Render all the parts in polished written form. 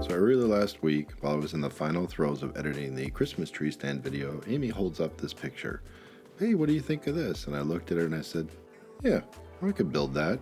So earlier last week, while I was in the final throes of editing the Christmas tree stand video, Amy holds up this picture. Hey, what do you think of this? And I looked at her and I said, yeah, I could build that.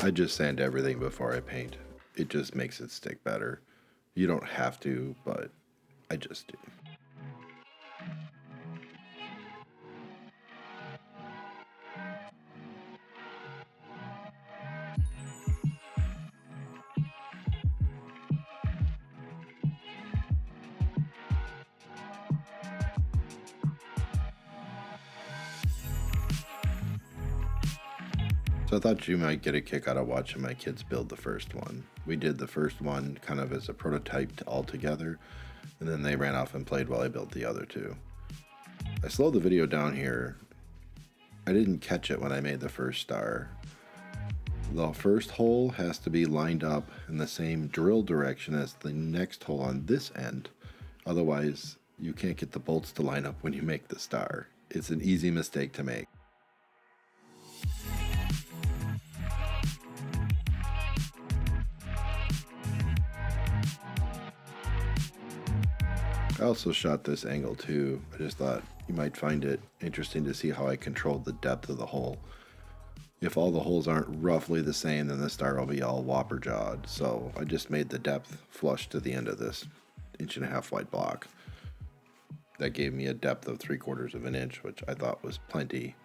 I just sand everything before I paint. It just makes it stick better. You don't have to, but I just do. So I thought you might get a kick out of watching my kids build the first one. We did the first one kind of as a prototype all together, and then they ran off and played while I built the other two. I slowed the video down here. I didn't catch it when I made the first star. The first hole has to be lined up in the same drill direction as the next hole on this end. Otherwise, you can't get the bolts to line up when you make the star. It's an easy mistake to make. I also shot this angle too. I just thought you might find it interesting to see how I controlled the depth of the hole. If all the holes aren't roughly the same, then the star will be all whopper jawed. So I just made the depth flush to the end of this 1.5 wide block. That gave me a depth of 3/4 of an inch, which I thought was plenty.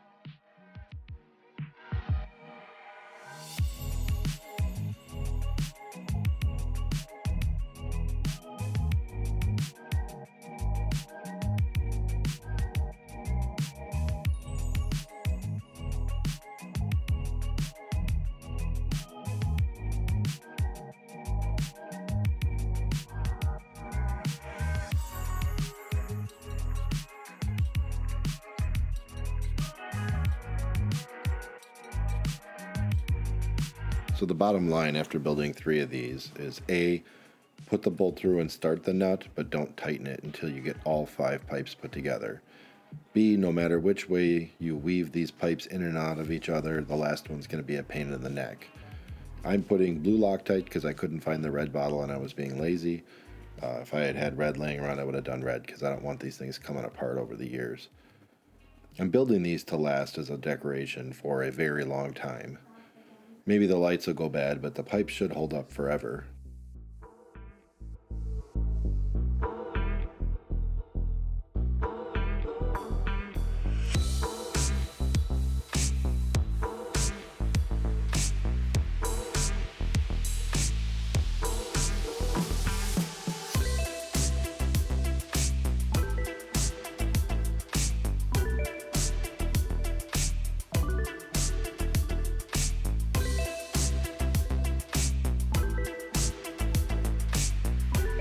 So the bottom line after building 3 of these is A, put the bolt through and start the nut, but don't tighten it until you get all 5 pipes put together. B, no matter which way you weave these pipes in and out of each other, the last one's going to be a pain in the neck. I'm putting blue Loctite because I couldn't find the red bottle and I was being lazy. If I had had red laying around, I would have done red because I don't want these things coming apart over the years. I'm building these to last as a decoration for a very long time. Maybe the lights will go bad, but the pipes should hold up forever.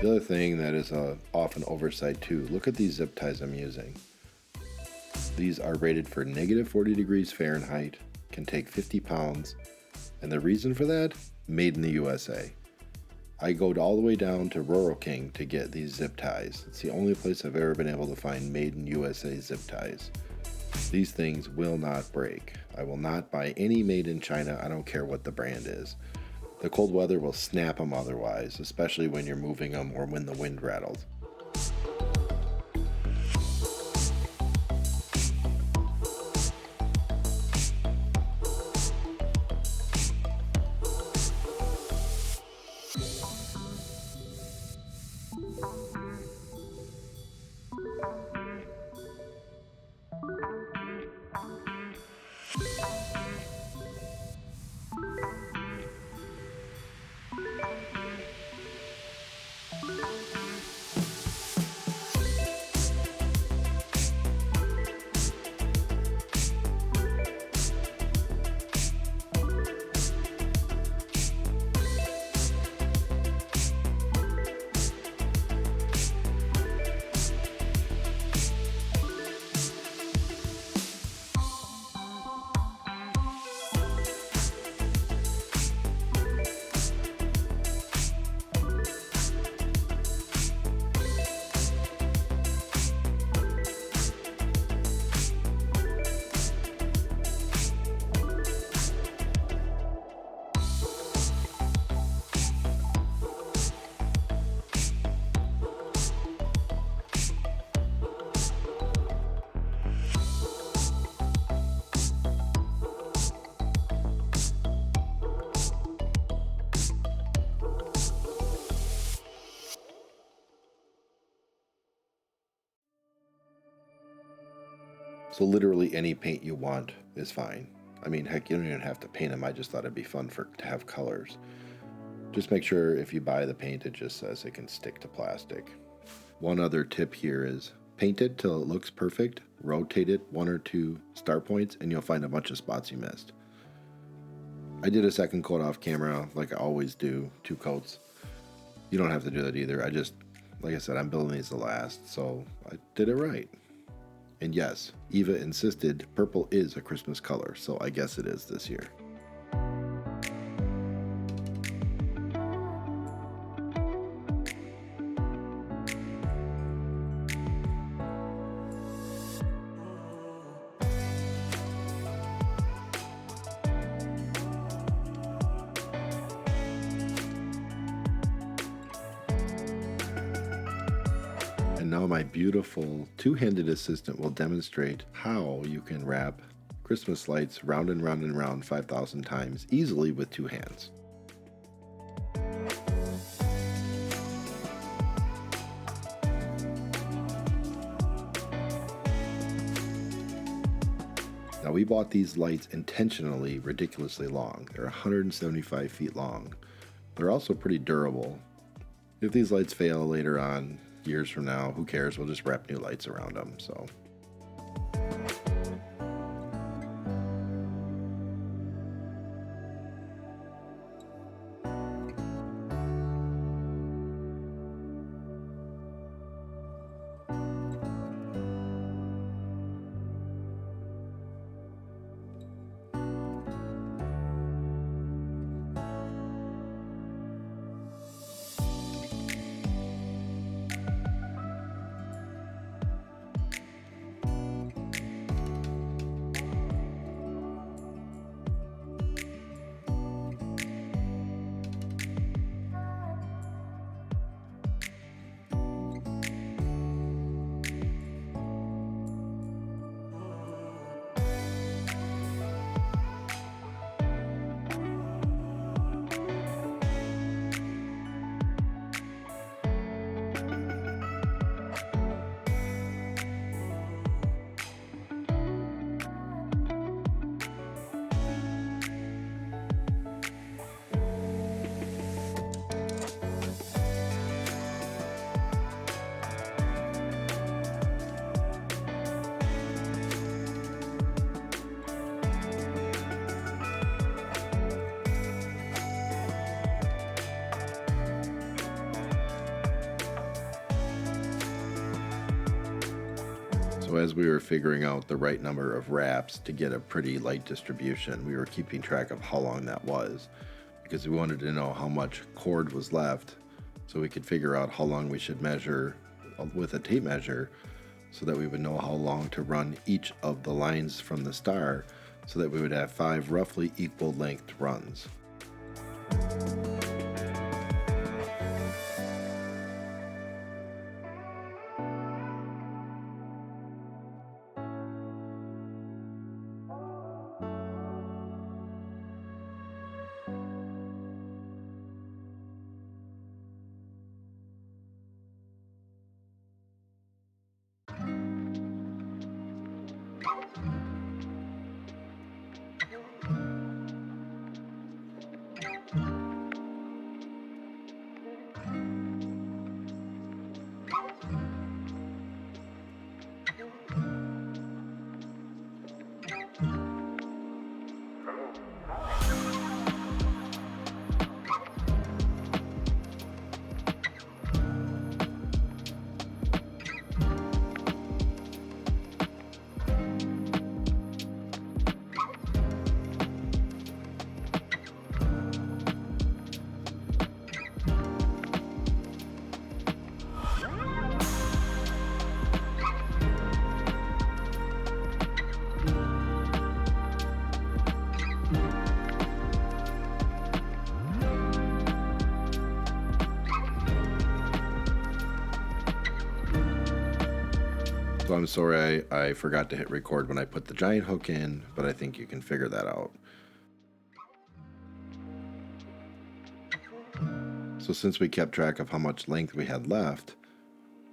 The other thing that is often oversight too, look at these zip ties I'm using. These are rated for negative 40 degrees Fahrenheit, can take 50 pounds, and the reason for that? Made in the USA. I go all the way down to Rural King to get these zip ties. It's the only place I've ever been able to find made in USA zip ties. These things will not break. I will not buy any made in China, I don't care what the brand is. The cold weather will snap them otherwise, especially when you're moving them or when the wind rattles. So literally any paint you want is fine. I mean, heck, you don't even have to paint them. I just thought it'd be fun to have colors. Just make sure if you buy the paint, it just says it can stick to plastic. One other tip here is paint it till it looks perfect, rotate it 1 or 2 star points, and you'll find a bunch of spots you missed. I did a second coat off camera like I always do, 2 coats. You don't have to do that either. Like I said, I'm building these to last, so I did it right. And yes, Eva insisted purple is a Christmas color, so I guess it is this year. And now my beautiful two-handed assistant will demonstrate how you can wrap Christmas lights round and round and round 5,000 times easily with 2 hands. Now we bought these lights intentionally ridiculously long. They're 175 feet long. They're also pretty durable. If these lights fail later on, years from now, who cares? We'll just wrap new lights around them. So So as we were figuring out the right number of wraps to get a pretty light distribution, we were keeping track of how long that was, because we wanted to know how much cord was left so we could figure out how long we should measure with a tape measure, so that we would know how long to run each of the lines from the star, so that we would have 5 roughly equal length runs. So I'm sorry I forgot to hit record when I put the giant hook in, but I think you can figure that out. So since we kept track of how much length we had left,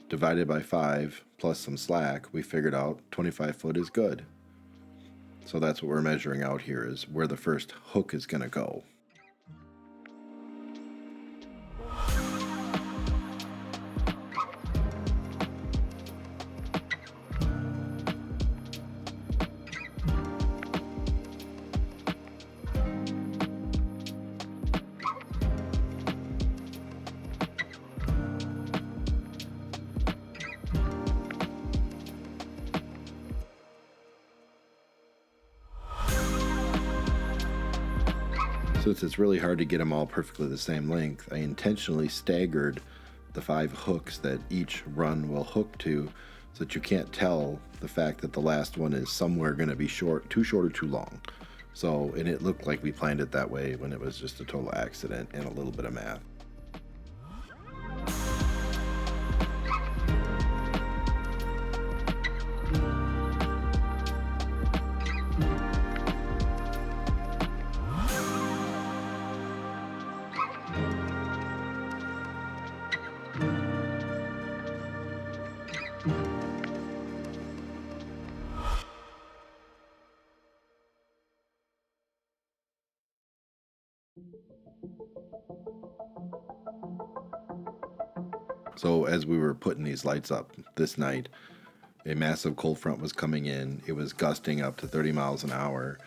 divided by 5 plus some slack, we figured out 25 foot is good. So that's what we're measuring out here, is where the first hook is going to go. Since it's really hard to get them all perfectly the same length, I intentionally staggered the 5 hooks that each run will hook to, so that you can't tell the fact that the last one is somewhere going to be too short or too long. So, and it looked like we planned it that way when it was just a total accident and a little bit of math. So as we were putting these lights up this night, a massive cold front was coming in. It was gusting up to 30 miles an hour,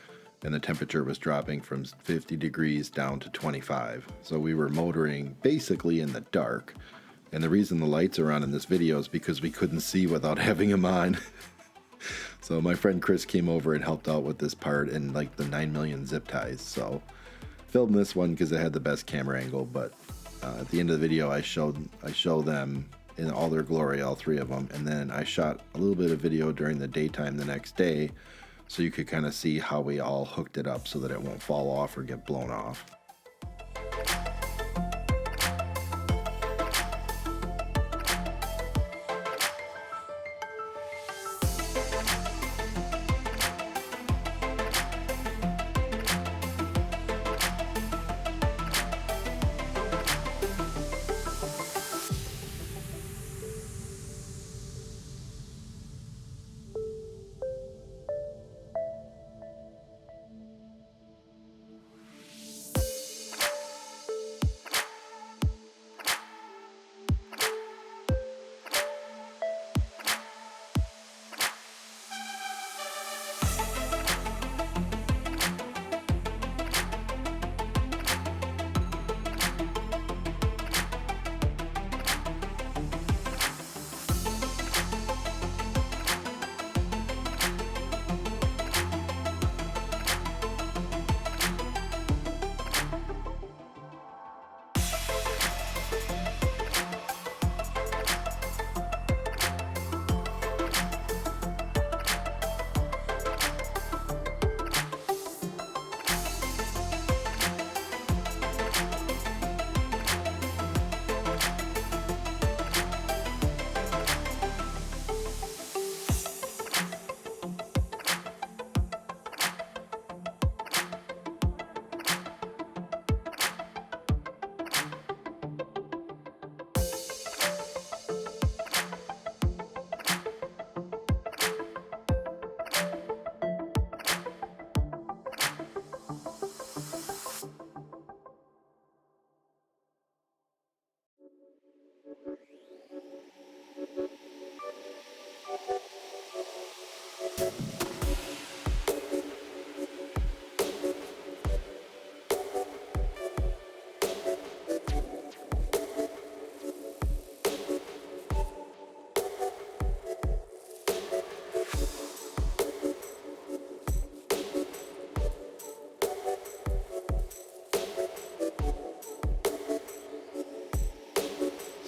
and the temperature was dropping from 50 degrees down to 25. So we were motoring basically in the dark. And the reason the lights are on in this video is because we couldn't see without having them on. So my friend Chris came over and helped out with this part and like the 9 million zip ties. So filmed this one because it had the best camera angle, but at the end of the video I show them in all their glory, all 3 of them, and then I shot a little bit of video during the daytime the next day so you could kind of see how we all hooked it up so that it won't fall off or get blown off.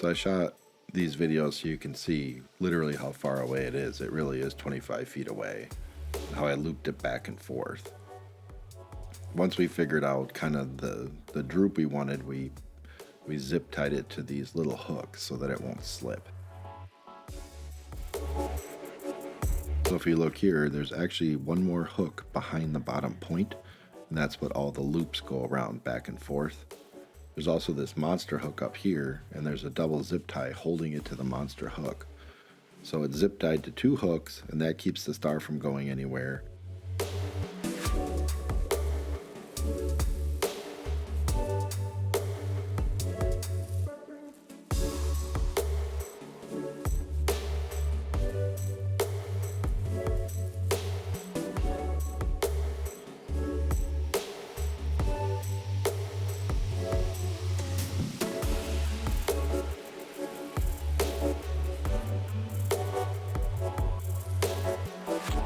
So I shot these videos so you can see literally how far away it is. It really is 25 feet away. How I looped it back and forth. Once we figured out kind of the droop we wanted, we zip tied it to these little hooks so that it won't slip. So if you look here, there's actually one more hook behind the bottom point, and that's what all the loops go around back and forth. There's also this monster hook up here, and there's a double zip tie holding it to the monster hook. So it's zip tied to 2 hooks, and that keeps the star from going anywhere.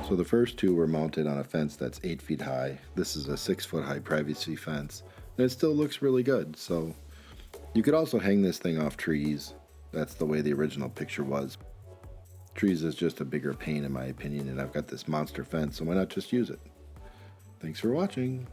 So the first 2 were mounted on a fence that's 8 feet high. This is a 6-foot high privacy fence, and it still looks really good. So you could also hang this thing off trees. That's the way the original picture was. Trees is just a bigger pain in my opinion, and I've got this monster fence, so why not just use it? Thanks for watching.